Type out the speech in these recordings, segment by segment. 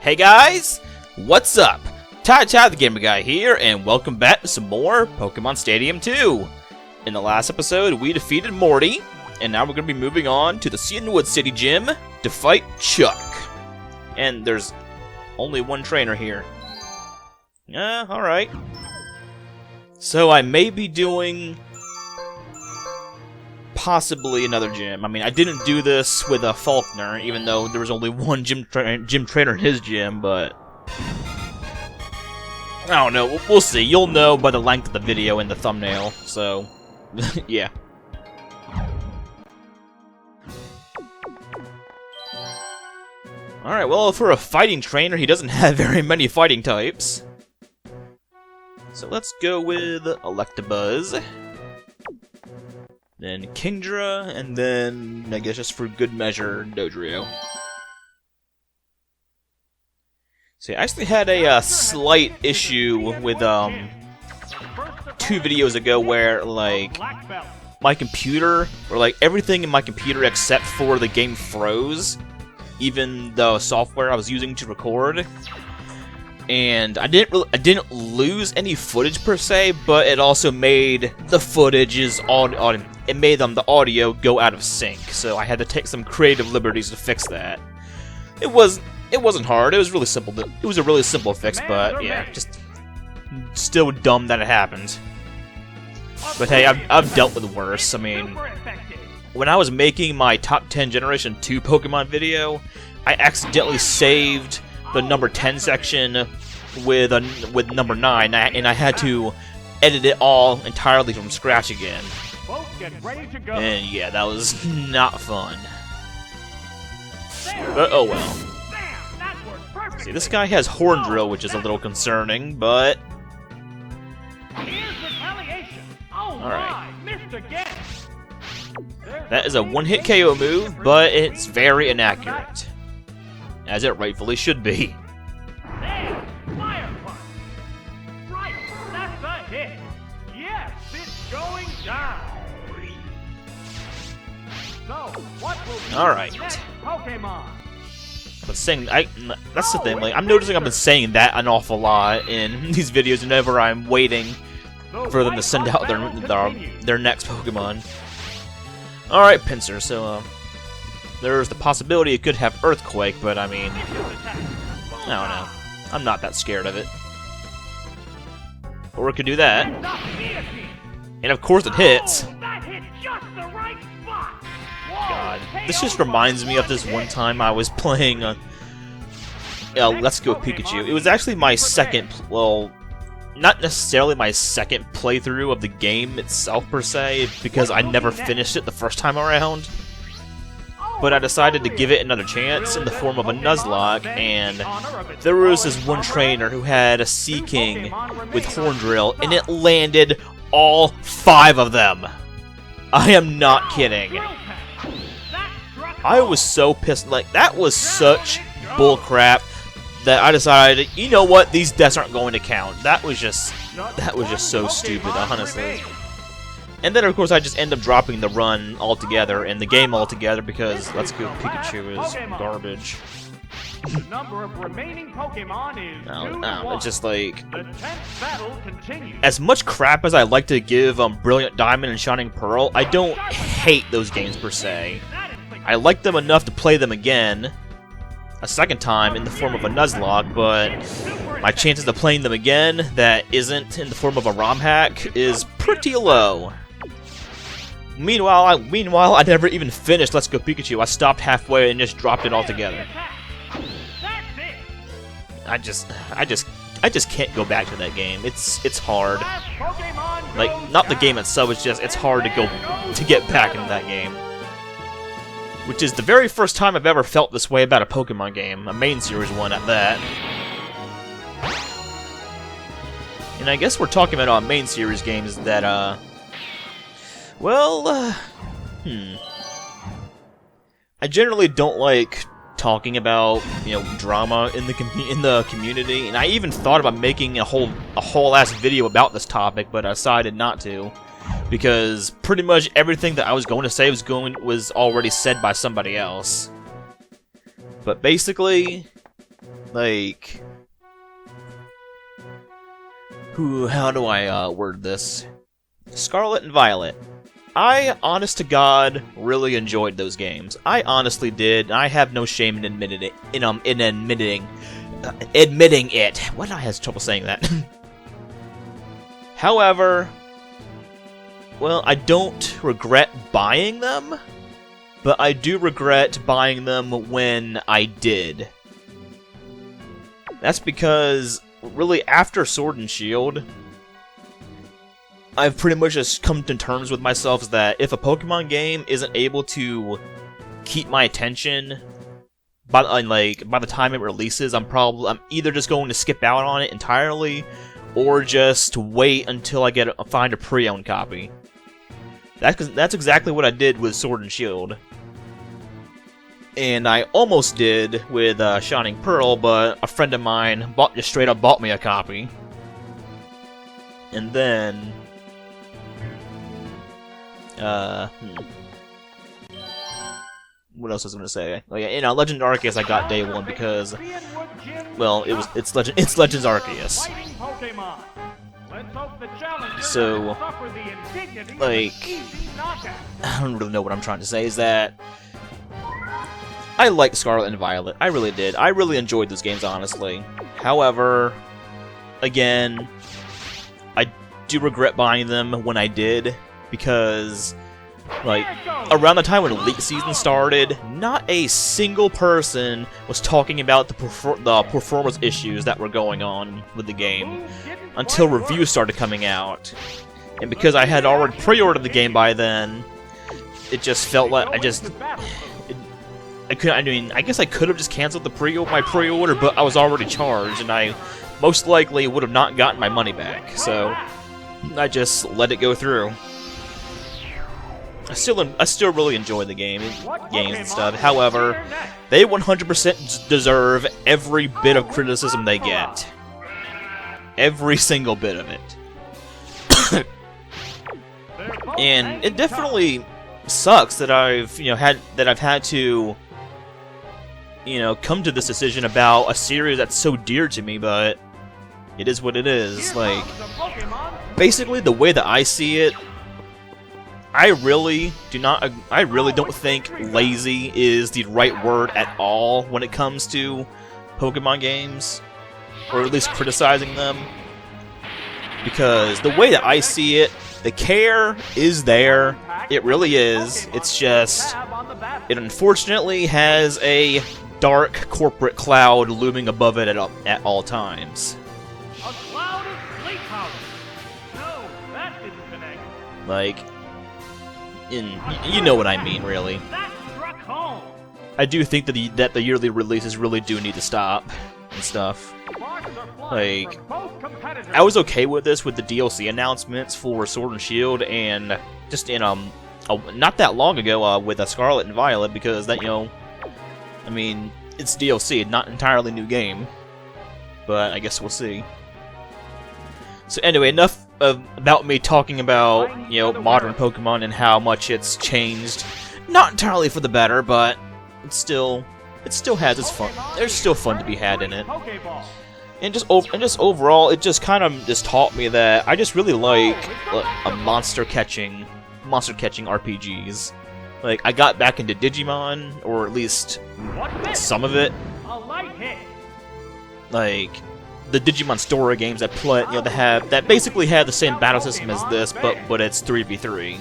Hey guys, what's up? TyTyTheGamerGuy here, and welcome back to some more Pokemon Stadium 2. In the last episode, we defeated Morty, and now we're going to be moving on to the Cedarwood City Gym to fight Chuck. And there's only one trainer here. Alright. So I may be doing possibly another gym. I mean, I didn't do this with a Faulkner, even though there was only one gym trainer in his gym, but I don't know. We'll see. You'll know by the length of the video in the thumbnail, so yeah. Alright, well, for a fighting trainer, he doesn't have very many fighting types. So let's go with Electabuzz. Then Kingdra, and then, I guess just for good measure, Dodrio. See, I actually had a slight issue with, 2 videos ago where, like, my computer, or like, everything in my computer except for the game froze, even the software I was using to record. And I didn't lose any footage per se, but it also made the it made the audio go out of sync. So I had to take some creative liberties to fix that. It wasn't hard. It was really simple. It was a really simple fix, but yeah, just still dumb that it happened. But hey, I've dealt with worse. I mean, when I was making my top 10 Generation 2 Pokemon video, I accidentally saved the number 10 section with number 9, and I had to edit it all entirely from scratch again. And yeah, that was not fun. But oh well. See, this guy has Horn Drill, which is a little concerning, but alright. That is a one-hit KO move, but it's very inaccurate, as it rightfully should be. Alright. But that's the thing, like, I'm noticing I've been saying that an awful lot in these videos whenever I'm waiting for them to send out their next Pokemon. Alright, Pinsir, so, there's the possibility it could have Earthquake, but I mean, I don't know. I'm not that scared of it. Or it could do that. And of course it hits. God, this just reminds me of this one time I was playing Let's Go Pikachu. It was actually my second, well, not necessarily my second playthrough of the game itself per se, because I never finished it the first time around. But I decided to give it another chance in the form of a Nuzlocke, and there was this one trainer who had a Sea King with Horn Drill, and it landed all 5 of them. I am not kidding. I was so pissed. Like, that was such bullcrap that I decided, you know what, these deaths aren't going to count. That was just so stupid, honestly. And then, of course, I just end up dropping the run altogether and the game altogether because Let's Go Pikachu is garbage. No, it's just like, as much crap as I like to give Brilliant Diamond and Shining Pearl, I don't hate those games per se. I like them enough to play them again a second time in the form of a Nuzlocke, but my chances of playing them again that isn't in the form of a ROM hack is pretty low. Meanwhile, I never even finished Let's Go Pikachu. I stopped halfway and just dropped it altogether. I just can't go back to that game. It's hard. Like, not the game itself, it's hard to get back into that game. Which is the very first time I've ever felt this way about a Pokemon game, a main series one at that. And I guess we're talking about main series games that, I generally don't like talking about, drama in the community, and I even thought about making a whole ass video about this topic, but I decided not to. Because pretty much everything that I was going to say was already said by somebody else. But basically, Like, how do I word this? Scarlet and Violet. I, honest to God, really enjoyed those games. I honestly did. I have no shame in admitting it. Admitting it. Why did I have trouble saying that? However, well, I don't regret buying them, but I do regret buying them when I did. That's because, really, after Sword and Shield, I've pretty much just come to terms with myself that if a Pokemon game isn't able to keep my attention by the time it releases, I'm either just going to skip out on it entirely, or just wait until I find a pre-owned copy. That's exactly what I did with Sword and Shield. And I almost did with Shining Pearl, but a friend of mine just straight up bought me a copy. And then... what else was I gonna say? Oh yeah, Legend Arceus I got day one because, well, it's Legends Arceus. So, like, I don't really know what I'm trying to say. Is that I liked Scarlet and Violet. I really did. I really enjoyed those games, honestly. However, again, I do regret buying them when I did, because, like, around the time when Elite Season started, not a single person was talking about the performance issues that were going on with the game until reviews started coming out. And because I had already pre-ordered the game by then, it just felt like I guess I could have just canceled my pre-order, but I was already charged, and I most likely would have not gotten my money back. So I just let it go through. I still really enjoy the games and stuff. However, they 100% deserve every bit of criticism they get. Every single bit of it. And it definitely sucks that I've had to come to this decision about a series that's so dear to me, but it is what it is. Like, basically the way that I see it, I really don't think lazy is the right word at all when it comes to Pokemon games, or at least criticizing them. Because the way that I see it, the care is there. It really is. It's just, it unfortunately has a dark corporate cloud looming above it at all times. A cloud of sleep powder. No, that didn't connect. Like, you know what I mean, really. That struck home. I do think that the yearly releases really do need to stop and stuff. Like, I was okay with this with the DLC announcements for Sword and Shield, and just in not that long ago with Scarlet and Violet, because that I mean, it's DLC, not entirely new game, but I guess we'll see. So anyway, enough about me talking about modern Pokemon and how much it's changed. Not entirely for the better, but it still has its fun. There's still fun to be had in it. And just overall, it just kind of just taught me that I just really like a monster catching RPGs. Like, I got back into Digimon, or at least some of it. Like the Digimon Story games that play, that basically have the same battle system as this, but it's 3v3.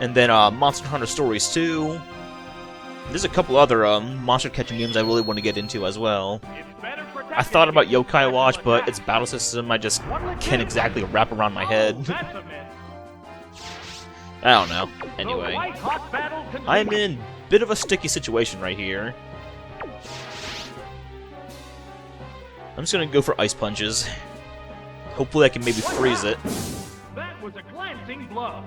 And then Monster Hunter Stories 2. There's a couple other monster catching games I really want to get into as well. I thought about Yokai Watch, but its battle system I just can't exactly wrap around my head. I don't know. Anyway, I'm in a bit of a sticky situation right here. I'm just gonna go for Ice Punches. Hopefully I can maybe freeze it. That was a glancing blow.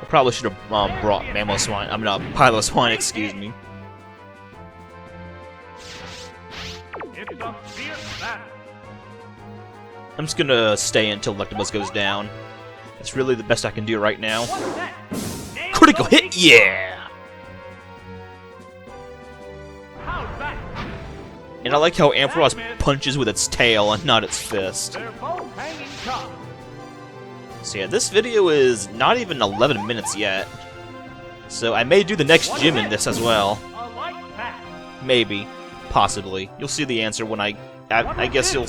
I probably should have brought Piloswine, excuse me. It's a fierce battle. I'm just gonna stay until Electabuzz goes down. That's really the best I can do right now. Critical hit, yeah! How's that? And I like how Ampharos punches with its tail and not its fist. They're both hanging tough. So yeah, this video is not even 11 minutes yet. So I may do the next gym in this as well. A light pass. Maybe. Possibly. You'll see the answer when I guess you'll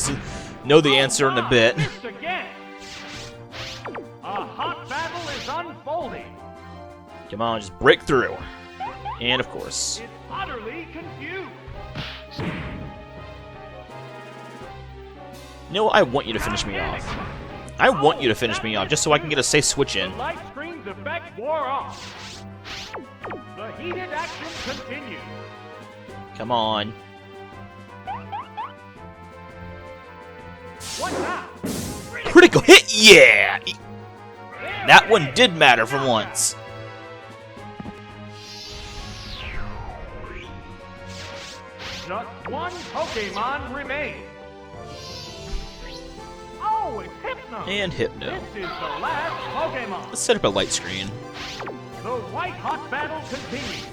know the answer in a bit. Missed again. A hot battle is unfolding. Come on, just break through. And of course. It's utterly confused. You know what? I want you to finish me off. I want you to finish me off, just so I can get a safe switch in. The light screen's effect wore off. The heated action continues. Come on. What now? Critical hit! Yeah! That one did matter for once. Just one Pokemon remains. Oh, it's Hypno. And Hypno. This is the last Pokemon. Let's set up a light screen. The white hot battle continues.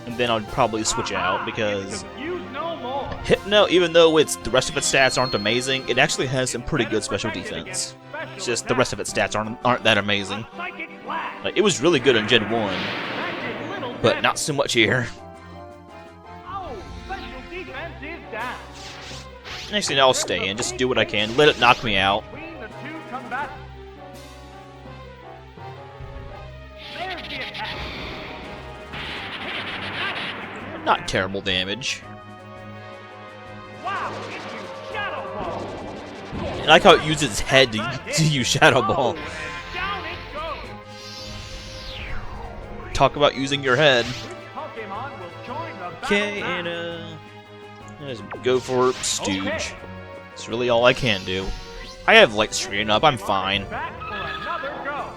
And then I'll probably switch out because Confuse no more. Hypno, even though the rest of its stats aren't amazing, it actually has some pretty good special defense. It's just the rest of its stats aren't that amazing. Psychic blast. Like, it was really good in Gen 1, That did little but damage. not so much here. Oh, special defense is down. Actually, no, I'll stay in, just do what I can, let it knock me out. Between the two combatants. There's the attack. Not terrible damage. Wow, it used Shadow Ball. I like how it uses its head to use Shadow Ball. Oh, and down it goes. Talk about using your head. Which Pokemon will join the battle Okay, now? and just go for Stooge. That's really all I can do. I have light screen up, I'm fine. Back for another go.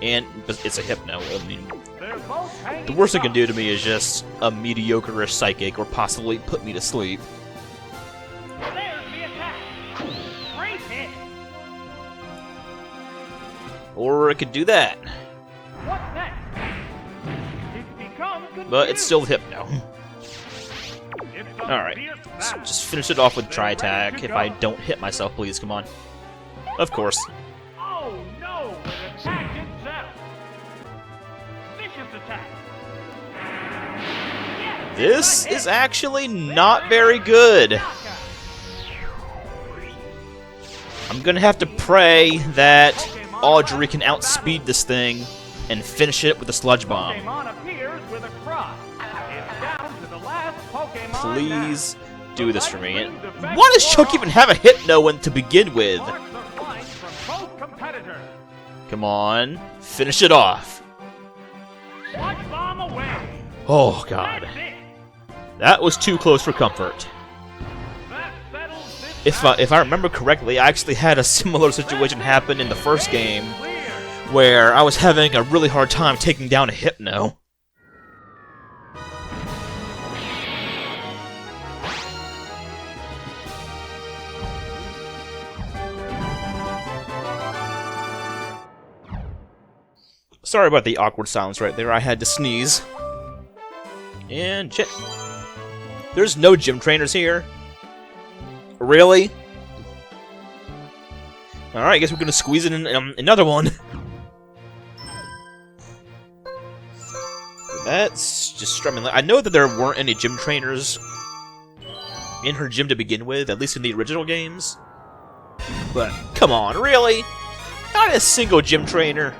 And it's a Hypno. I mean, They're both hanging the worst it can tough. do to me is just a mediocre-ish Psychic or possibly put me to sleep. There's the attack. Great hit. Or it could do that. What's next? It's become confused. But it's still Hypno. It's a Alright, fierce so battle. just finish it off with Tri-Attack if I don't hit myself, please, come on. Of course. Oh no! It attacked itself. Vicious attack. Yes, This it's a is hit. actually not very good. Knockout. I'm gonna have to pray that Audrey can outspeed this thing and finish it with a Sludge Bomb. Pokemon appears with a cry. It's down to the last Pokemon Please do this for me. now. Why does Chuck even have a Hypno one to begin with? Marks the line from both competitors. Come on, finish it off. Sludge Bomb away. Oh god, That's it. that was too close for comfort. That settles this If I remember correctly, I actually had a similar situation happen in the first game, clear. where I was having a really hard time taking down a Hypno. Sorry about the awkward silence right there, I had to sneeze. And there's no gym trainers here? Really? Alright, I guess we're gonna squeeze in another one. That's just strumming. I know that there weren't any gym trainers in her gym to begin with, at least in the original games. But, come on, really? Not a single gym trainer.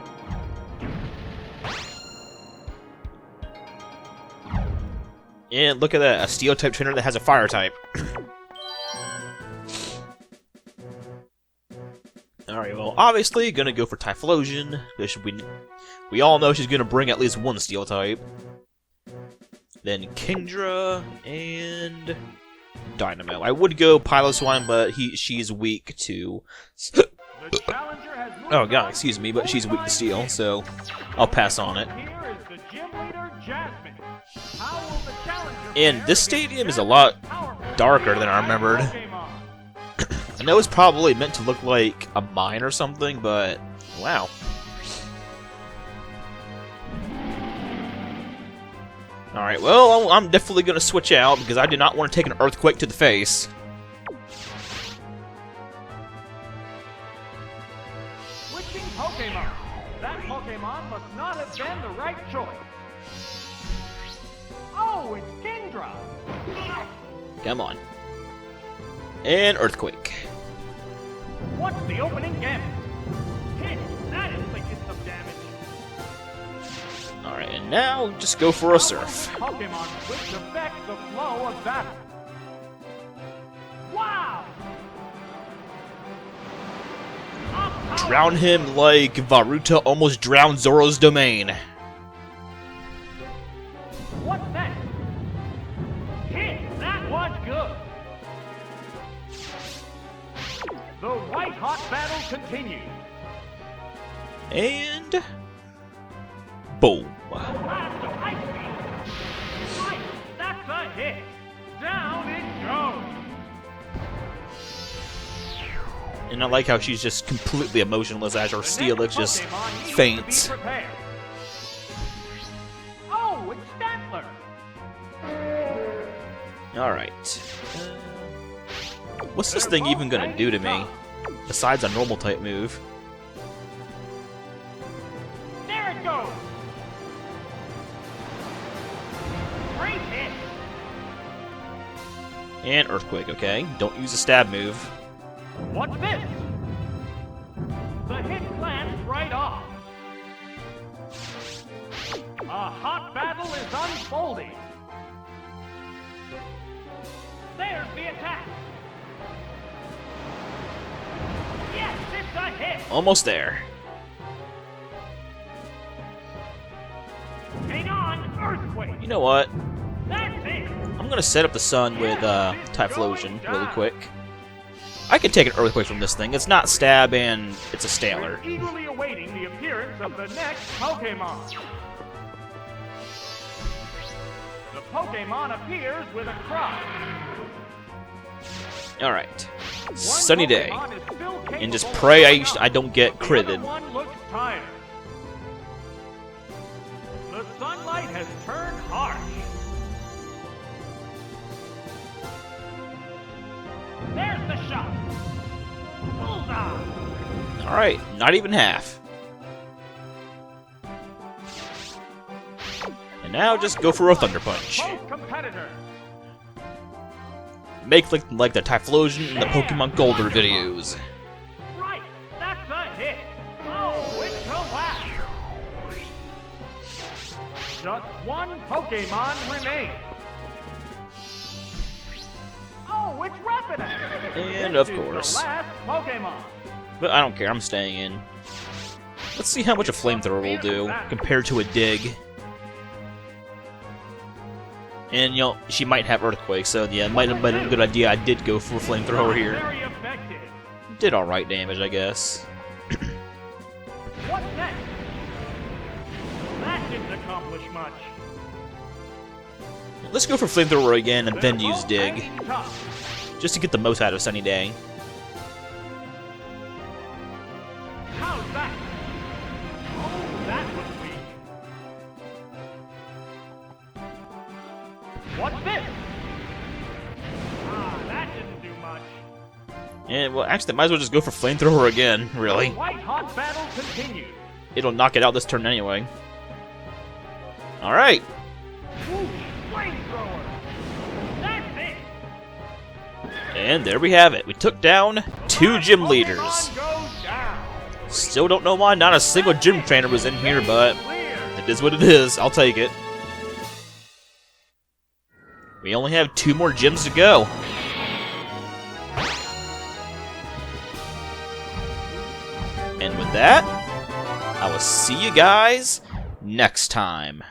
And look at that, a Steel-type trainer that has a Fire-type. Alright, well, obviously, gonna go for Typhlosion, because we all know she's gonna bring at least one Steel-type. Then Kingdra, and Dynamo. I would go Piloswine, but she's weak to... The challenger has moved Oh god, on excuse me, but to she's weak to full-time Steel, game. so I'll pass on it. Here is the gym leader, Jasmine. How will the challenger And fare this against stadium is a lot Jasmine's powerful darker than I remembered. Pokemon? I know it's probably meant to look like a mine or something, but wow. Alright, well, I'm definitely going to switch out because I do not want to take an earthquake to the face. Switching Pokemon. That Pokemon must not have been the right choice. Oh, it's Kingdra. Come on. And earthquake. What's the opening gambit? Hit. That inflicted some damage. Alright, and now just go for a surf. Pokemon which affects the flow of battle. Wow! Drown him like Varuta almost drowned Zoro's domain. What's that? Hit! That was good! The white-hot battle continues. And... boom. Blast of ice beam. Right, that's a hit. Down it goes. And I like how she's just completely emotionless as her Steelix just faints. Oh, it's Stantler. Alright. What's this thing even gonna do to me? Besides a normal type move. There it goes. Great hit. And earthquake, okay. Don't use a stab move. What's this? The hit glanced right off. A hot battle is unfolding. There's the attack. Yes, it's a hit. Almost there. Hang on, earthquake. You know what? That's it. I'm gonna set up the sun with Typhlosion really quick. I can take an earthquake from this thing. It's not stab and it's a Stantler. We're eagerly awaiting the appearance of the next Pokémon. The Pokémon appears with a cry. Alright. One Sunny day. Pokemon is still And just capable pray of I don't get the other critted. one looks tired. The sunlight has turned harsh. There's the shot. Bullseye. Alright, not even half. And now just go for a Thunder Punch. Both competitor. Make like the Typhlosion and the Pokemon Golder videos. Right, that's a hit. Oh, it's a whack. Just one Pokemon remains. Oh, it's Rapidash. And This of is course. the last Pokemon. But I don't care, I'm staying in. Let's see how much a Flamethrower will do compared to a Dig. And, you know, she might have Earthquake, so yeah, it might have been a good idea I did go for a Flamethrower here. Very effective. Did alright damage, I guess. What's next? That didn't accomplish much. Let's go for Flamethrower again and then use Both Dig, hanging tough. just to get the most out of Sunny Day. How's that? Oh, that was weak. What's this? Ah, that didn't do much. And, well, actually, might as well just go for Flamethrower again, really. The white-hot battle continues. It'll knock it out this turn anyway. Alright. Ooh, flamethrower. That's it. And there we have it. We took down 2 gym leaders. Pokemon goes down. Still don't know why not a single gym trainer was in here, but Clear. it is what it is. I'll take it. We only have 2 more gyms to go. And with that, I will see you guys next time.